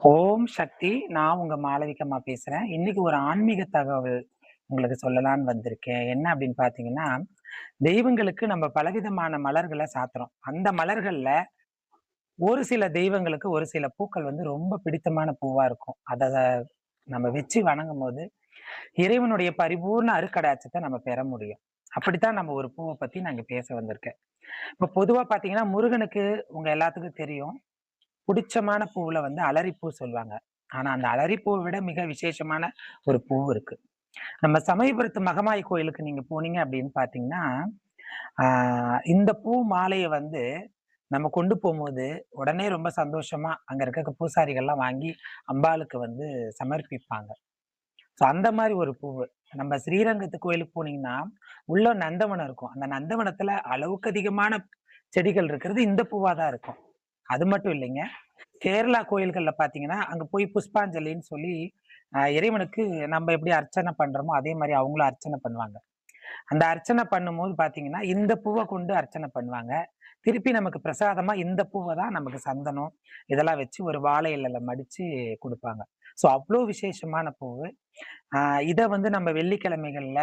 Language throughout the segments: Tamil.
ஓம் சக்தி. நான் உங்க மாளவிகம்மா பேசுறேன். இன்னைக்கு ஒரு ஆன்மீக தகவல் உங்களுக்கு சொல்லலான்னு வந்திருக்கேன். என்ன அப்படின்னு பார்த்தீங்கன்னா, தெய்வங்களுக்கு நம்ம பலவிதமான மலர்கள சாத்துறோம். அந்த மலர்கள்ல ஒரு சில தெய்வங்களுக்கு ஒரு சில பூக்கள் வந்து ரொம்ப பிடித்தமான பூவா இருக்கும். அத நம்ம வச்சு வணங்கும்போது, இறைவனுடைய பரிபூர்ண அருட்கடாட்சத்த நம்ம பெற முடியும். அப்படித்தான் நம்ம ஒரு பூவ பத்தி நான் இங்க பேச வந்திருக்கேன். இப்ப பொதுவா பார்த்தீங்கன்னா, முருகனுக்கு உங்க எல்லாத்துக்கும் தெரியும். புடிச்சமான பூவுல வந்து அலரிப்பூ சொல்லுவாங்க. ஆனா, அந்த அலரிப்பூவ விட மிக விசேஷமான ஒரு பூ இருக்கு. நம்ம சமயபுரத்து மகமாயி கோயிலுக்கு நீங்க போனீங்க அப்படின்னு பார்த்தீங்கன்னா, ஆ இந்த பூ மாலைய வந்து நம்ம கொண்டு போம்போது, உடனே ரொம்ப சந்தோஷமா அங்க இருக்க பூசாரிகள்லாம் வாங்கி அம்பாளுக்கு வந்து சமர்ப்பிப்பாங்க. ஸோ அந்த மாரி ஒரு பூவு. நம்ம ஸ்ரீரங்கத்து கோயிலுக்கு போனீங்கன்னா, உள்ள நந்தவனம் இருக்கும். அந்த நந்தவனத்துல அளவுக்கு அதிகமான செடிகள் இருக்கிறது இந்த பூவா தான் இருக்கும். அது மட்டும் இல்லைங்க. கேரளா கோயில்கள்ல பார்த்தீங்கன்னா, அங்க போய் புஷ்பாஞ்சலின்னு சொல்லி, இறைவனுக்கு நம்ம எப்படி அர்ச்சனை பண்றோமோ, அதே மாரி அவங்களும் அர்ச்சனை பண்ணுவாங்க. அந்த அர்ச்சனை பண்ணும்போது பார்த்தீங்கன்னா, இந்த பூவ கொண்டு அர்ச்சனை பண்ணுவாங்க. திருப்பி நமக்கு பிரசாதமா இந்த பூவ தான் நமக்கு சந்தனம், இதெல்லாம் வச்சு ஒரு வாழை இலையில மடிச்சு குடுப்பாங்க. ஸோ அவ்ளோ விசேஷமான பூவு. அ இத வந்து நம்ம வெள்ளிக்கிழமைகள்ல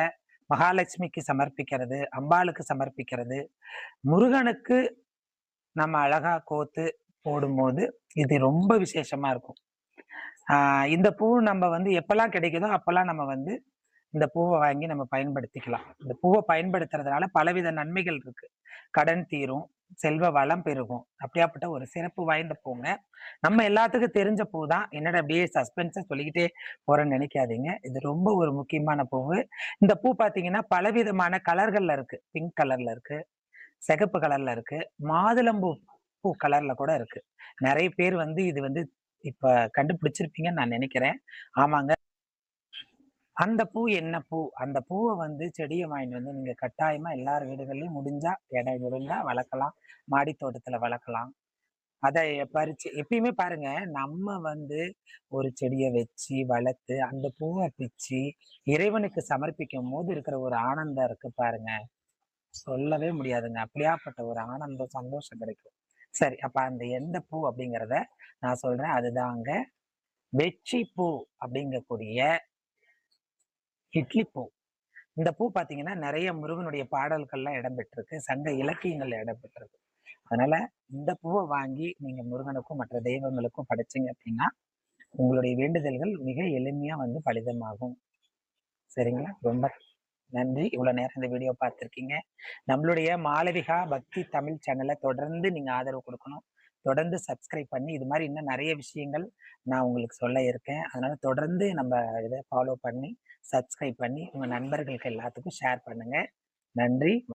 மகாலட்சுமிக்கு சமர்ப்பிக்கிறது, அம்பாளுக்கு சமர்ப்பிக்கிறது, முருகனுக்கு நம்ம அழகா கோத்து போடும்போது, இது ரொம்ப விசேஷமா இருக்கும். ஆ இந்த பூ நம்ம வந்து எப்பல்லாம் கிடைக்குதோ, அப்பல்லாம் நம்ம வந்து இந்த பூவ வாங்கி நம்ம பயன்படுத்திக்கலாம். இந்த பூவ பயன்படுத்துறதுனால பலவித நன்மைகள் இருக்கு. கடன் தீரும், செல்வ வளம் பெருகும். அப்படியாப்பட்ட ஒரு சிறப்பு வாய்ந்த பூங்க. நம்ம எல்லாத்துக்கும் தெரிஞ்ச பூ தான். என்னடா அப்படியே சஸ்பென்ஸா சொல்லிக்கிட்டே போறேன்னு நெனைக்காதீங்க. இது ரொம்ப ஒரு முக்கியமான பூவு. இந்த பூ பார்த்தீங்கன்னா, பலவிதமான கலர்கள்ல இருக்கு. பிங்க் கலர்ல இருக்கு, சிகப்பு கலர்ல இருக்கு, மாதுளம்பூ பூ கலர்ல கூட இருக்கு. நெறைய பேர் வந்து இது வந்து இப்ப கண்டுபிடிச்சிருப்பீங்கன்னு நான் நெனைக்கிறேன். ஆமாங்க. அந்த பூ என்ன பூ? அந்த பூவ வந்து செடிய வாங்கிட்டு வந்து நீங்க கட்டாயமா எல்லார் வீடுகள்லயும் முடிஞ்சா, இடம் இருந்தா வளர்க்கலாம். மாடி தோட்டத்துல வளர்க்கலாம். அத பறிச்சு எப்பயுமே பாருங்க, நம்ம வந்து ஒரு செடிய வச்சு, வளர்த்து, அந்த பூவ பிச்சு, இறைவனுக்கு சமர்ப்பிக்கும்போது இருக்கிற ஒரு ஆனந்தம் இருக்கு பாருங்க. சொல்லவே முடியாதுங்க. அப்படியாப்பட்ட ஒரு ஆனந்தம், சந்தோஷம் கிடைக்கும். சரி, அப்ப அந்த எந்த பூ அப்படிங்கிறத நான் சொல்றேன். அதுதாங்க வெற்றி பூ அப்படிங்கக்கூடிய இட்லி பூ. இந்த பூ பார்த்தீங்கன்னா, நெறைய முருகனுடைய பாடல்கள்லாம் இடம்பெற்றிருக்கு. சங்க இலக்கியங்கள்ல இடம்பெற்றிருக்கு. அதனால இந்த பூவ வாங்கி நீங்க முருகனுக்கும், மற்ற தெய்வங்களுக்கும் படைச்சீங்க அப்படின்னா, உங்களுடைய வேண்டுதல்கள் மிக எளிமையா வந்து பலிதமாகும். சரிங்களா? ரொம்ப நன்றி. இவ்வளோ நேரம் இந்த வீடியோ பார்த்துருக்கீங்க. நம்மளுடைய மாளவிகா பக்தி தமிழ் சேனல தொடர்ந்து நீங்க ஆதரவு குடுக்கணும். தொடர்ந்து சப்ஸ்கிரைப் பண்ணி, இது மாரி இன்னும் நெறைய விஷயங்கள் நான் உங்களுக்கு சொல்ல இருக்கேன். அதனால தொடர்ந்து நம்ம இத ஃபாலோ பண்ணி, சப்ஸ்கிரைப் பண்ணி, உங்க நண்பர்களுக்கு எல்லாத்துக்கும் ஷேர் பண்ணுங்க. நன்றி.